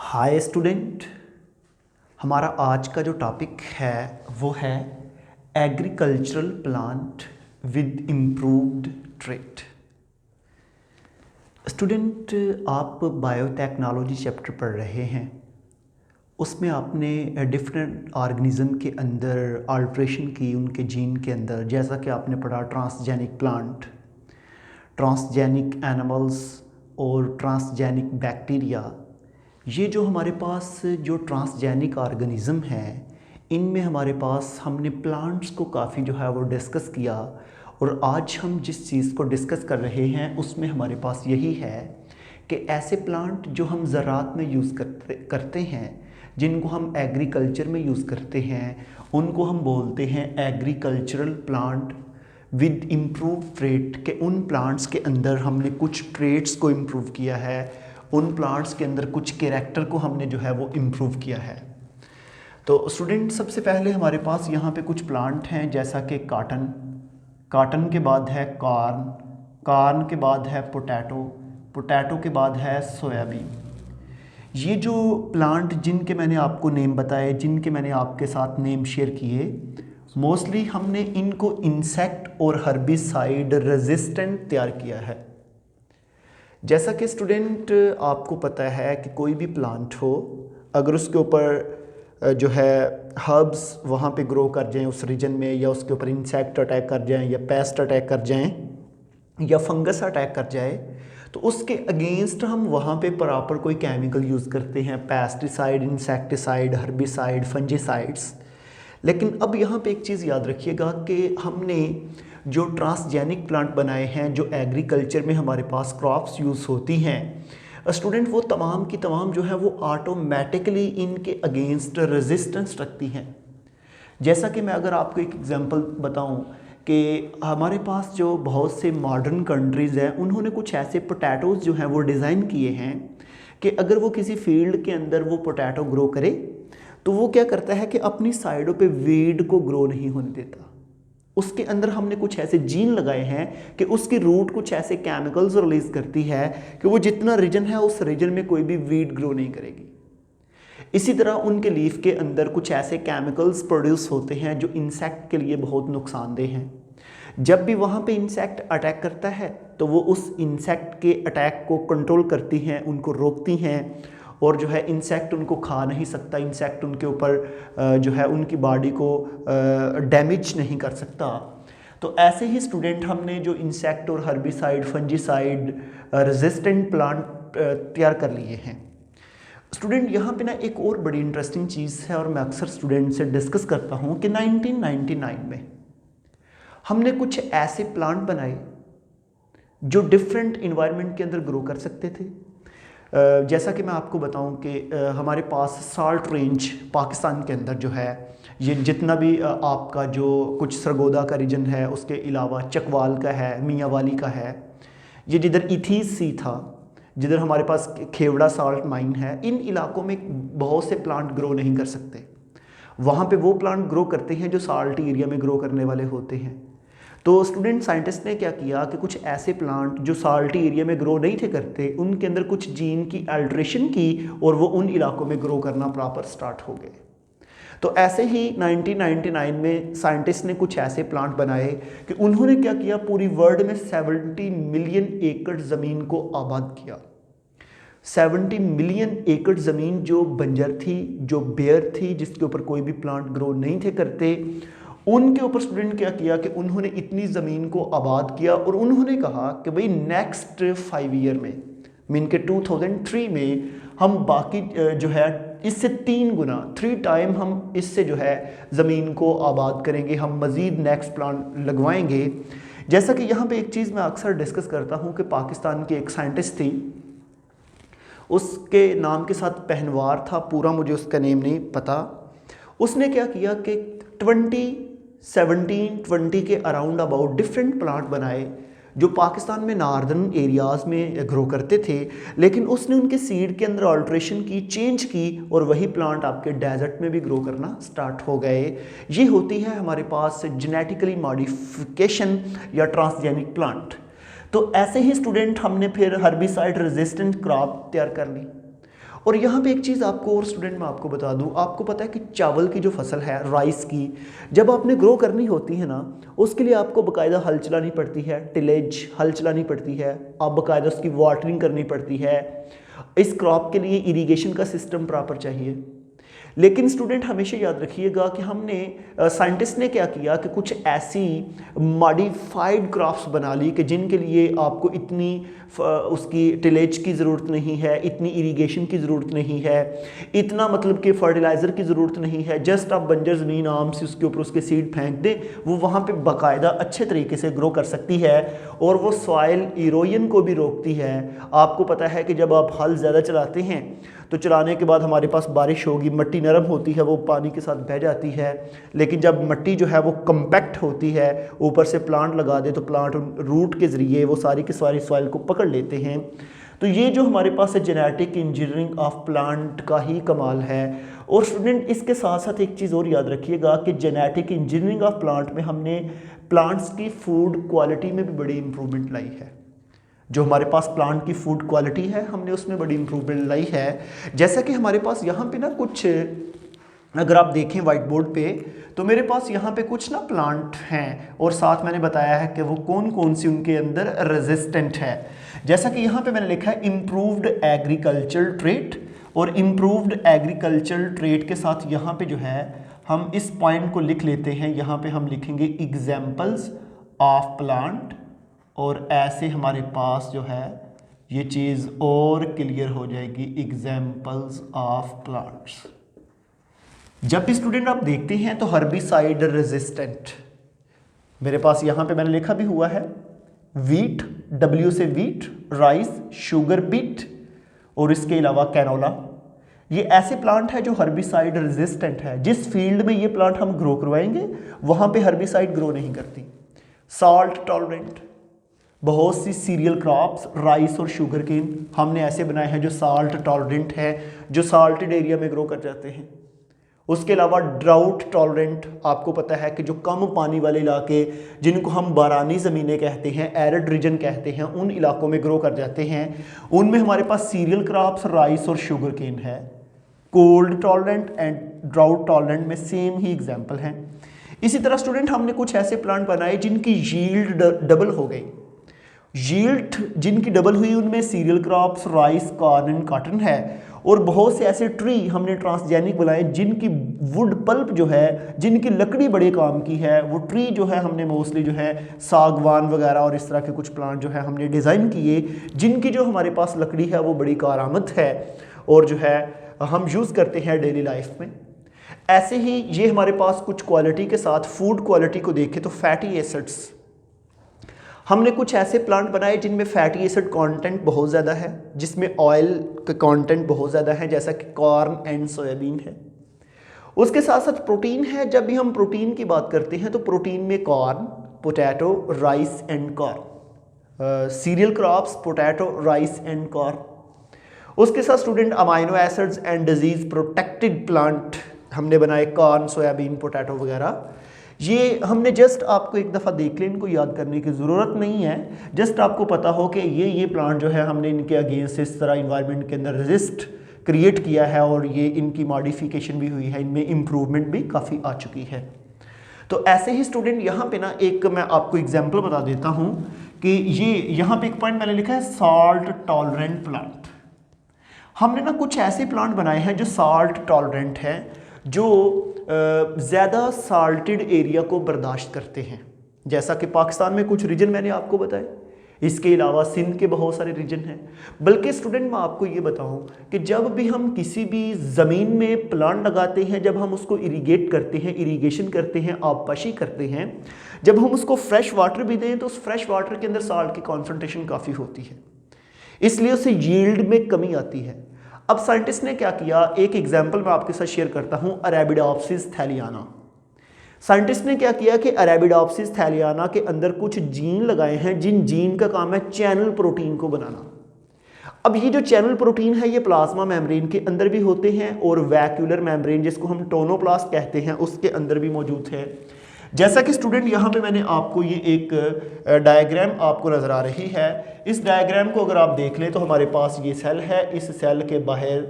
Hi student. हमारा आज का जो टॉपिक है वो है agricultural plant with improved trait. Student, आप बायोटेक्नोलॉजी चैप्टर पढ़ रहे हैं। उसमें आपने डिफरेंट ऑर्गेनिज्म के अंदर अल्ट्रेशन की, उनके जीन के अंदर, जैसा कि आपने पढ़ा ट्रांसजेनिक प्लांट, ट्रांसजेनिक एनिमल्स और ट्रांसजेनिक बैक्टीरिया। ये जो हमारे पास जो ट्रांसजेनिक ऑर्गेनिज्म हैं, इनमें हमारे पास हमने प्लांट्स को काफ़ी जो है वो डिस्कस किया। और आज हम जिस चीज़ को डिस्कस कर रहे हैं उसमें हमारे पास यही है कि ऐसे प्लांट जो हम ज़राअत में यूज़ करते हैं, जिनको हम एग्रीकल्चर में यूज़ करते हैं, उनको हम बोलते हैं agricultural plant with improve trait. के उन प्लांट्स के अंदर हमने कुछ ट्रेट्स को इम्प्रूव किया है, उन प्लांट्स के अंदर कुछ कैरेक्टर को हमने जो है वो इम्प्रूव किया है। तो स्टूडेंट, सबसे पहले हमारे पास यहाँ पे कुछ प्लांट हैं, जैसा कि काटन, काटन के बाद है कॉर्न, कॉर्न के बाद है पोटैटो, पोटैटो के बाद है सोयाबीन। ये जो प्लांट जिनके मैंने आपको नेम बताए, जिनके मैंने आपके साथ नेम शेयर किए, मोस्टली हमने इनको इंसेक्ट और हर्बिसाइड रेजिस्टेंट तैयार किया है। जैसा कि स्टूडेंट आपको पता है कि कोई भी प्लांट हो, अगर उसके ऊपर जो है हर्ब्स वहाँ पे ग्रो कर जाएं उस रीजन में, या उसके ऊपर इंसेक्ट अटैक कर जाएं, या पेस्ट अटैक कर जाएं, या फंगस अटैक कर जाए, तो उसके अगेंस्ट हम वहाँ पे प्रॉपर कोई केमिकल यूज़ करते हैं, पेस्टिसाइड, इंसेक्टिसाइड, हर्बिसाइड, फंजीसाइड्स। लेकिन अब यहाँ पे एक चीज़ याद रखिएगा कि हमने जो ट्रांसजेनिक प्लांट बनाए हैं, जो एग्रीकल्चर में हमारे पास क्रॉप्स यूज़ होती हैं, स्टूडेंट, वो तमाम की तमाम जो है वो ऑटोमेटिकली इनके अगेंस्ट रेजिस्टेंस रखती हैं। जैसा कि मैं अगर आपको एक एग्जांपल बताऊं कि हमारे पास जो बहुत से मॉडर्न कंट्रीज़ हैं, उन्होंने कुछ ऐसे पोटैटोज़ जो हैं वो डिज़ाइन किए हैं कि अगर वो किसी फील्ड के अंदर वो पोटैटो ग्रो करे तो वो क्या करता है कि अपनी साइडों पे वीड को ग्रो नहीं होने देता। उसके अंदर हमने कुछ ऐसे जीन लगाए हैं कि उसकी रूट कुछ ऐसे केमिकल्स रिलीज करती है कि वो जितना रीजन है उस रीजन में कोई भी वीड ग्रो नहीं करेगी। इसी तरह उनके लीफ के अंदर कुछ ऐसे केमिकल्स प्रोड्यूस होते हैं जो इंसेक्ट के लिए बहुत नुकसानदेह हैं। जब भी वहाँ पे इंसेक्ट अटैक करता है तो वो उस इंसेक्ट के अटैक को कंट्रोल करती हैं, उनको रोकती हैं, और जो है इंसेक्ट उनको खा नहीं सकता, इंसेक्ट उनके ऊपर जो है उनकी बॉडी को डैमेज नहीं कर सकता। तो ऐसे ही स्टूडेंट हमने जो इंसेक्ट और हर्बिसाइड, फंजीसाइड रेजिस्टेंट प्लांट तैयार कर लिए हैं। स्टूडेंट, यहाँ पे ना एक और बड़ी इंटरेस्टिंग चीज़ है और मैं अक्सर स्टूडेंट से डिस्कस करता हूँ कि 1999 में हमने कुछ ऐसे प्लांट बनाए जो डिफरेंट इन्वायरमेंट के अंदर ग्रो कर सकते थे। जैसा कि मैं आपको बताऊं कि हमारे पास साल्ट रेंज पाकिस्तान के अंदर जो है, ये जितना भी आपका जो कुछ सरगोदा का रीजन है, उसके अलावा चकवाल का है, मियांवाली का है, ये जिधर इथीस सी था, जिधर हमारे पास खेवड़ा साल्ट माइन है, इन इलाकों में बहुत से प्लांट ग्रो नहीं कर सकते। वहाँ पे वो प्लांट ग्रो करते हैं जो साल्ट एरिया में ग्रो करने वाले होते हैं। तो स्टूडेंट साइंटिस्ट ने क्या किया कि कुछ ऐसे प्लांट जो साल्टी एरिया में ग्रो नहीं थे करते, उनके अंदर कुछ जीन की अल्ट्रेशन की और वो उन इलाकों में ग्रो करना प्रॉपर स्टार्ट हो गए। तो ऐसे ही 1999 में साइंटिस्ट ने कुछ ऐसे प्लांट बनाए कि उन्होंने क्या किया, पूरी वर्ल्ड में 70 मिलियन एकड़ ज़मीन को आबाद किया। 70 मिलियन एकड़ ज़मीन जो बंजर थी, जो बेयर थी, जिसके ऊपर कोई भी प्लांट ग्रो नहीं थे करते, उनके ऊपर स्टूडेंट क्या किया कि उन्होंने इतनी ज़मीन को आबाद किया और उन्होंने कहा कि भाई नेक्स्ट 5 ईयर में, मीन के 2003 में हम बाकी जो है इससे 3 गुना, 3 टाइम हम इससे जो है ज़मीन को आबाद करेंगे, हम मज़ीद नेक्स्ट प्लांट लगवाएंगे। जैसा कि यहाँ पे एक चीज़ मैं अक्सर डिस्कस करता हूँ कि पाकिस्तान की एक साइंटिस्ट थी, उसके नाम के साथ पहनवार था, पूरा मुझे उसका नेम नहीं पता। उसने क्या किया कि 2017-20 के अराउंड अबाउट डिफरेंट प्लांट बनाए जो पाकिस्तान में नॉर्दर्न एरियाज़ में ग्रो करते थे, लेकिन उसने उनके सीड के अंदर अल्ट्रेशन की, चेंज की, और वही प्लांट आपके डेजर्ट में भी ग्रो करना स्टार्ट हो गए। ये होती है हमारे पास जेनेटिकली मॉडिफिकेशन या ट्रांसजेनिक प्लांट। तो ऐसे ही स्टूडेंट हमने फिर हर्बिसाइड रेजिस्टेंट क्रॉप तैयार कर ली। और यहाँ पे एक चीज़ आपको और स्टूडेंट मैं आपको बता दूँ, आपको पता है कि चावल की जो फसल है, राइस की, जब आपने ग्रो करनी होती है ना, उसके लिए आपको बाकायदा हल चलानी पड़ती है, टिलेज हल चलानी पड़ती है, आप बाकायदा उसकी वाटरिंग करनी पड़ती है। इस क्रॉप के लिए इरिगेशन का सिस्टम प्रॉपर चाहिए। लेकिन स्टूडेंट हमेशा याद रखिएगा कि हमने साइंटिस्ट ने क्या किया कि कुछ ऐसी मॉडिफाइड क्रॉप्स बना ली कि जिनके लिए आपको इतनी उसकी टिलेज की ज़रूरत नहीं है, इतनी इरिगेशन की ज़रूरत नहीं है, इतना मतलब कि फर्टिलाइज़र की ज़रूरत नहीं है। जस्ट आप बंजर ज़मीन आम से उसके ऊपर उसके सीड फेंक दें, वो वहाँ पे बाकायदा अच्छे तरीके से ग्रो कर सकती है और वो सॉइल इरोजन को भी रोकती है। आपको पता है कि जब आप हल ज़्यादा चलाते हैं तो चलाने के बाद हमारे पास बारिश होगी, मिट्टी नरम होती है, वो पानी के साथ बह जाती है। लेकिन जब मिट्टी जो है वो कम्पैक्ट होती है, ऊपर से प्लांट लगा दे तो प्लांट रूट के ज़रिए वो सारी की सारी सॉइल को पकड़ लेते हैं। तो ये जो हमारे पास है जेनेटिक इंजीनियरिंग ऑफ प्लांट का ही कमाल है। और स्टूडेंट इसके साथ साथ एक चीज़ और याद रखिएगा कि जेनेटिक इंजीनियरिंग ऑफ प्लांट में हमने प्लांट्स की फूड क्वालिटी में भी बड़ी इंप्रूवमेंट लाई है। जो हमारे पास प्लांट की फूड क्वालिटी है, हमने उसमें बड़ी इंप्रूवमेंट लाई है। जैसा कि हमारे पास यहाँ पे ना कुछ, अगर आप देखें वाइट बोर्ड पे, तो मेरे पास यहाँ पे कुछ ना प्लांट हैं और साथ मैंने बताया है कि वो कौन कौन सी उनके अंदर रेजिस्टेंट है। जैसा कि यहाँ पे मैंने लिखा है इम्प्रूव्ड एग्रीकल्चर ट्रेट, और इम्प्रूव्ड एग्रीकल्चर ट्रेट के साथ यहाँ पे जो है हम इस पॉइंट को लिख लेते हैं। यहाँ पे हम लिखेंगे एग्जाम्पल्स ऑफ प्लांट, और ऐसे हमारे पास जो है ये चीज़ और क्लियर हो जाएगी, एग्जाम्पल्स ऑफ प्लांट्स। जब भी स्टूडेंट आप देखते हैं तो हर्बिसाइड रेजिस्टेंट, मेरे पास यहाँ पे मैंने लिखा भी हुआ है वीट, डब्ल्यू से वीट, राइस, शुगर बीट और इसके अलावा कैनोला। ये ऐसे प्लांट है जो हर्बिसाइड रेजिस्टेंट है। जिस फील्ड में ये प्लांट हम ग्रो करवाएंगे वहाँ पे हर्बिसाइड ग्रो नहीं करती। सॉल्ट टॉलरेंट, बहुत सी सीरियल क्रॉप्स, राइस और शुगर केन हमने ऐसे बनाए हैं जो साल्ट टॉलरेंट है, जो साल्टेड एरिया में ग्रो कर जाते हैं। उसके अलावा ड्राउट टॉलरेंट, आपको पता है कि जो कम पानी वाले इलाके, जिनको हम बारानी ज़मीनें कहते हैं, एरिड रीजन कहते हैं, उन इलाकों में ग्रो कर जाते हैं। उनमें हमारे पास सीरियल क्रॉप्स, राइस और शुगर केन है। Cold tolerant and drought tolerant में सेम ही एग्जाम्पल हैं। इसी तरह स्टूडेंट हमने कुछ ऐसे प्लांट बनाए जिनकी यील्ड डबल हो गई। यील्ड जिनकी डबल हुई उनमें cereal crops, rice, corn and cotton है। और बहुत से ऐसे ट्री हमने ट्रांसजेनिक बनाए जिनकी वुड पल्प जो है, जिनकी लकड़ी बड़े काम की है। वो ट्री जो है हमने मोस्टली जो है सागवान वगैरह और इस तरह के कुछ प्लांट जो है हमने डिज़ाइन किए, जिनकी जो हमारे पास लकड़ी है वो बड़ी कारआमद है और जो है हम यूज़ करते हैं डेली लाइफ में। ऐसे ही ये हमारे पास कुछ क्वालिटी के साथ फूड क्वालिटी को देखें तो फैटी एसिड्स, हमने कुछ ऐसे प्लांट बनाए जिनमें फैटी एसिड कंटेंट बहुत ज़्यादा है, जिसमें ऑयल का कंटेंट बहुत ज़्यादा है, जैसा कि कॉर्न एंड सोयाबीन है। उसके साथ साथ प्रोटीन है। जब भी हम प्रोटीन की बात करते हैं तो प्रोटीन में corn, potato, rice and corn, cereal crops, potato, rice and corn. उसके साथ student amino acids and disease protected plant हमने बनाए, कॉर्न, सोयाबीन, पोटैटो वगैरह। ये हमने जस्ट आपको एक दफ़ा देख लें, इनको याद करने की ज़रूरत नहीं है। जस्ट आपको पता हो कि ये प्लांट जो है हमने इनके अगेंस्ट इस तरह इन्वायरमेंट के अंदर रेजिस्ट क्रिएट किया है और ये इनकी मॉडिफिकेशन भी हुई है, इनमें इम्प्रूवमेंट भी काफ़ी आ चुकी है। तो ऐसे ही स्टूडेंट यहाँ पे ना एक मैं आपको एग्जाम्पल बता देता हूँ कि ये यहाँ पे एक पॉइंट मैंने लिखा है सॉल्ट टॉलरेंट प्लांट। हमने ना कुछ ऐसे प्लांट बनाए हैं जो सॉल्ट टॉलरेंट हैं, जो ज़्यादा साल्टेड एरिया को बर्दाश्त करते हैं। जैसा कि पाकिस्तान में कुछ रीजन मैंने आपको बताए, इसके अलावा सिंध के बहुत सारे रीजन हैं। बल्कि स्टूडेंट मैं आपको ये बताऊं कि जब भी हम किसी भी ज़मीन में प्लांट लगाते हैं, जब हम उसको इरीगेट करते हैं, इरीगेशन करते हैं, आबपाशी करते हैं, जब हम उसको फ्रेश वाटर भी दें तो उस फ्रेश वाटर के अंदर साल्ट की कॉन्सेंट्रेशन काफ़ी होती है, इसलिए उससे यील्ड में कमी आती है। अब साइंटिस्ट ने क्या किया, एक एग्जाम्पल मैं आपके साथ शेयर करता हूं, अरेबिडोप्सिस थैलियाना। साइंटिस्ट ने क्या किया कि अरेबिडोप्सिस थैलियाना के अंदर कुछ जीन लगाए हैं, जिन जीन का काम है चैनल प्रोटीन को बनाना। अब ये जो चैनल प्रोटीन है ये प्लाज्मा मेम्ब्रेन के अंदर भी होते हैं और वैक्यूलर मेम्ब्रेन जिसको हम टोनोप्लास्ट कहते हैं उसके अंदर भी मौजूद है। जैसा कि स्टूडेंट यहाँ पे मैंने आपको ये एक डायग्राम आपको नज़र आ रही है। इस डायग्राम को अगर आप देख लें तो हमारे पास ये सेल है, इस सेल के बाहर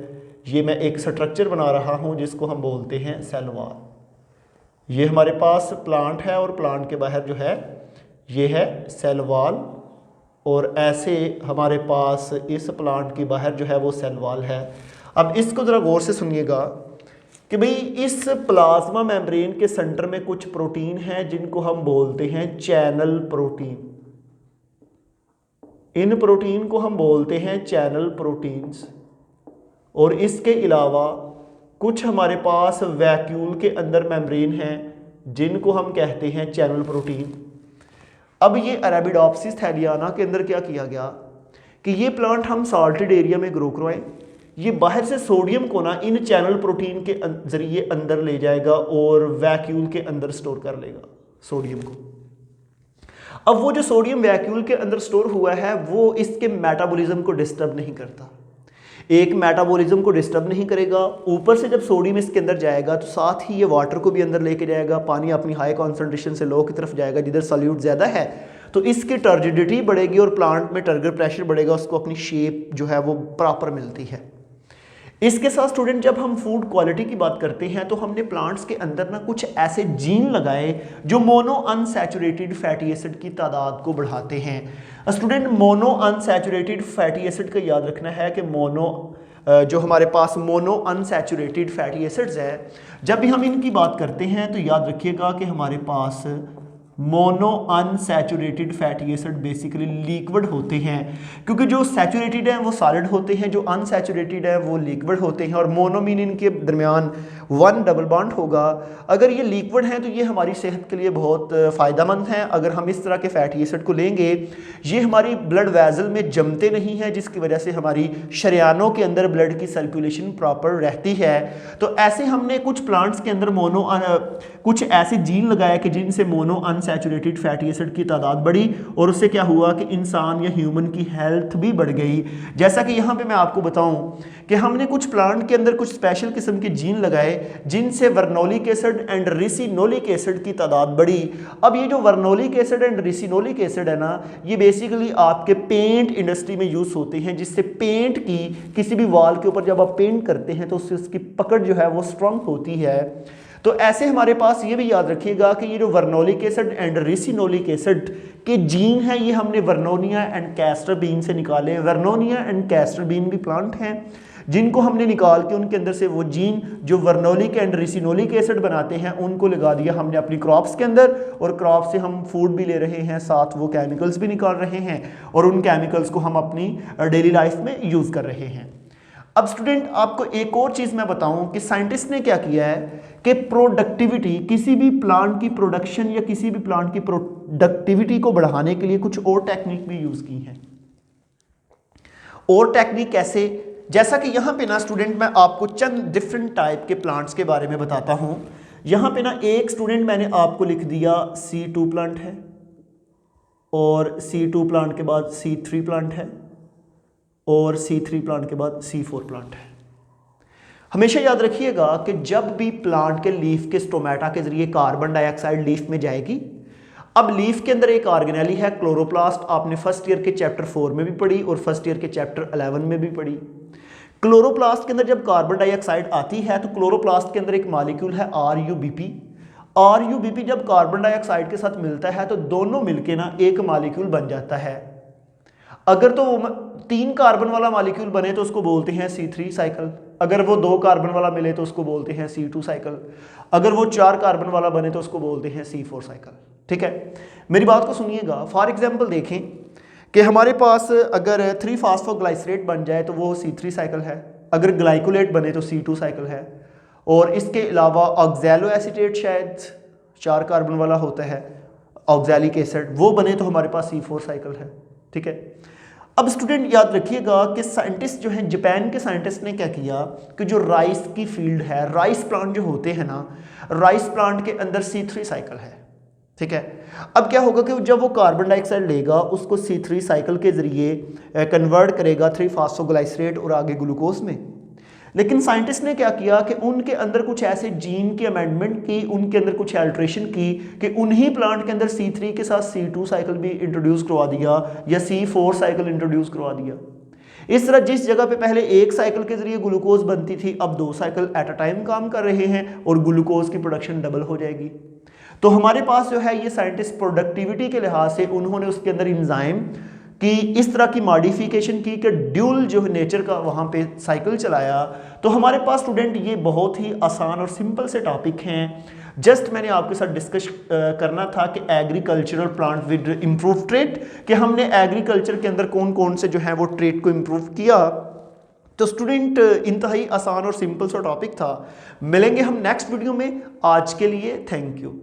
ये मैं एक स्ट्रक्चर बना रहा हूँ जिसको हम बोलते हैं सेल वॉल। ये हमारे पास प्लांट है और प्लांट के बाहर जो है ये है सेल वॉल, और ऐसे हमारे पास इस प्लांट के बाहर जो है वो सेल वॉल है। अब इसको ज़रा गौर से सुनिएगा कि भाई इस प्लाज्मा मेम्ब्रेन के सेंटर में कुछ प्रोटीन है जिनको हम बोलते हैं चैनल प्रोटीन। इन प्रोटीन को हम बोलते हैं चैनल प्रोटीन्स। और इसके अलावा कुछ हमारे पास वैक्यूल के अंदर मेम्ब्रेन है जिनको हम कहते हैं चैनल प्रोटीन। अब ये अरेबिडोप्सिस थैलियाना के अंदर क्या किया गया कि ये प्लांट हम सॉल्टेड एरिया में ग्रो करवाएं, ये बाहर से सोडियम को ना इन चैनल प्रोटीन के जरिए अंदर ले जाएगा और वैक्यूल के अंदर स्टोर कर लेगा सोडियम को। अब वो जो सोडियम वैक्यूल के अंदर स्टोर हुआ है वो इसके मेटाबॉलिज्म को डिस्टर्ब नहीं करता, एक मेटाबॉलिज्म को डिस्टर्ब नहीं करेगा। ऊपर से जब सोडियम इसके अंदर जाएगा तो साथ ही ये वाटर को भी अंदर लेके जाएगा, पानी अपनी हाई कॉन्सेंट्रेशन से लो की तरफ जाएगा जिधर सॉल्यूट ज़्यादा है तो इसकी टर्जिडिटी बढ़ेगी और प्लांट में टर्गर प्रेशर बढ़ेगा, उसको अपनी शेप जो है वो प्रॉपर मिलती है। इसके साथ स्टूडेंट जब हम फूड क्वालिटी की बात करते हैं तो हमने प्लांट्स के अंदर ना कुछ ऐसे जीन लगाए जो मोनो अनसैचुरेटेड फैटी एसिड की तादाद को बढ़ाते हैं। Student mono unsaturated fatty acid का याद रखना है कि जो हमारे पास मोनो अनसैचुरेटेड फैटी एसिड्स है, जब भी हम इनकी बात करते हैं तो याद रखिएगा कि हमारे पास mono unsaturated fatty acid basically liquid होते हैं, क्योंकि जो सैचुरेटेड हैं वो सॉलिड होते हैं, जो अनसैचुरेटेड है वो लिक्विड होते हैं। और मोनो मीन इनके दरमियान 1 डबल बॉन्ड होगा। अगर ये लिक्विड हैं तो ये हमारी सेहत के लिए बहुत फ़ायदेमंद हैं। अगर हम इस तरह के फैटी एसिड को लेंगे ये हमारी ब्लड वेजल में जमते नहीं हैं, जिसकी वजह से हमारी शरियानों के अंदर ब्लड की सर्कुलेशन प्रॉपर रहती है। तो ऐसे हमने कुछ प्लांट्स के अंदर कुछ ऐसे जीन लगाया कि जिनसे मोनो अनसैचुरेटेड फैटी एसिड की तादाद बढ़ी और उससे क्या हुआ कि इंसान या ह्यूमन की हेल्थ भी बढ़ गई। जैसा कि यहाँ पे मैं आपको बताऊं कि हमने कुछ प्लांट के अंदर कुछ स्पेशल किस्म के जीन लगाए जिनसे वर्नोलिक एसिड एंड रिसिनोलिक एसिड की तादाद बढ़ी। अब ये जो वर्नोलिक एसिड एंड रिसिनोलिक एसिड है ना, ये बेसिकली आपके पेंट इंडस्ट्री में यूज होते हैं, जिससे पेंट की किसी भी वॉल के ऊपर जब आप पेंट करते हैं तो उससे उसकी पकड़ जो है वो स्ट्रांग होती है। तो ऐसे हमारे पास ये भी याद रखिएगा कि ये जो वर्नोलिक एसिड एंड रिसिनोलिक एसिड के जीन हैं ये हमने वर्नोनिया एंड कैस्टर बीन से निकाले। वर्नोनिया एंड कैस्टर बीन भी प्लांट हैं जिनको हमने निकाल के उनके अंदर से वो जीन जो वर्नोलिक एंड रिसिनोलिक एसिड बनाते हैं उनको लगा दिया हमने अपनी क्रॉप्स के अंदर, और क्रॉप से हम फूड भी ले रहे हैं, साथ वो केमिकल्स भी निकाल रहे हैं और उन केमिकल्स को हम अपनी डेली लाइफ में यूज़ कर रहे हैं। अब स्टूडेंट आपको एक और चीज़ मैं बताऊं कि साइंटिस्ट ने क्या किया है कि प्रोडक्टिविटी, किसी भी प्लांट की प्रोडक्शन या किसी भी प्लांट की प्रोडक्टिविटी को बढ़ाने के लिए कुछ और टेक्निक भी यूज़ की हैं। और टेक्निक कैसे? जैसा कि यहाँ पे ना स्टूडेंट मैं आपको चंद डिफरेंट टाइप के प्लांट्स के बारे में बताता हूँ। यहाँ पे ना एक स्टूडेंट मैंने आपको लिख दिया C2 प्लांट है, और C2 प्लांट के बाद C3 प्लांट है, और C3 प्लांट के बाद C4 प्लांट है। हमेशा याद रखिएगा कि जब भी प्लांट के लीफ के स्टोमेटा के जरिए कार्बन डाइऑक्साइड लीफ में जाएगी, अब लीफ के अंदर एक ऑर्गेनेली है क्लोरोप्लास्ट, आपने फर्स्ट ईयर के चैप्टर 4 में भी पढ़ी और फर्स्ट ईयर के चैप्टर 11 में भी पढ़ी। क्लोरोप्लास्ट के अंदर जब कार्बन डाइऑक्साइड आती है तो क्लोरोप्लास्ट के अंदर एक मॉलिक्यूल है RuBP। RuBP जब कार्बन डाइऑक्साइड के साथ मिलता है तो दोनों मिलके ना एक मॉलिक्यूल बन जाता है। अगर तो 3 कार्बन वाला मॉलिक्यूल बने तो उसको बोलते हैं C3 साइकिल, अगर वो 2 कार्बन वाला मिले तो उसको बोलते हैं C2 साइकिल, अगर वो 4 कार्बन वाला बने तो उसको बोलते हैं C4 साइकिल। ठीक है, मेरी बात को सुनिएगा। फॉर एग्जांपल देखें कि हमारे पास अगर 3-फॉस्फोग्लाइसरेट बन जाए तो वो C3 साइकिल है, अगर ग्लाइकोलेट बने तो C2 साइकिल है, और इसके अलावा ऑक्सैलो एसीटेट शायद 4 कार्बन वाला होता है, ऑक्सैलिक एसिड, वो बने तो हमारे पास C4 साइकिल है। ठीक है, अब स्टूडेंट याद रखिएगा कि साइंटिस्ट जो हैं, जापान के साइंटिस्ट ने क्या किया कि जो राइस की फील्ड है, राइस प्लांट जो होते हैं ना, राइस प्लांट के अंदर C3 साइकिल है। ठीक है, अब क्या होगा कि जब वो कार्बन डाइऑक्साइड लेगा उसको C3 साइकिल के जरिए कन्वर्ट करेगा 3-फॉस्फोग्लाइसरेट और आगे ग्लूकोज में। लेकिन साइंटिस्ट ने क्या किया कि उनके अंदर कुछ ऐसे जीन की अमेंडमेंट की, उनके अंदर कुछ अल्ट्रेशन की कि उन्हीं प्लांट के अंदर C3 के साथ C2 साइकिल भी इंट्रोड्यूस करवा दिया या C4 साइकिल इंट्रोड्यूस करवा दिया। इस तरह जिस जगह पे पहले एक साइकिल के जरिए ग्लूकोज बनती थी, अब 2 साइकिल एट अ टाइम काम कर रहे हैं और ग्लूकोज की प्रोडक्शन डबल हो जाएगी। तो हमारे पास जो है ये साइंटिस्ट प्रोडक्टिविटी के लिहाज से उन्होंने उसके अंदर इंजाइम कि इस तरह की मॉडिफिकेशन की कि ड्यूल जो नेचर का वहाँ पे साइकिल चलाया। तो हमारे पास स्टूडेंट ये बहुत ही आसान और सिंपल से टॉपिक हैं, जस्ट मैंने आपके साथ डिस्कस करना था कि agricultural plant with improve trait, कि हमने एग्रीकल्चर के अंदर कौन कौन से जो है वो ट्रेट को इम्प्रूव किया। तो स्टूडेंट इंतहाई आसान और सिंपल सा टॉपिक था। मिलेंगे हम नेक्स्ट वीडियो में, आज के लिए थैंक यू।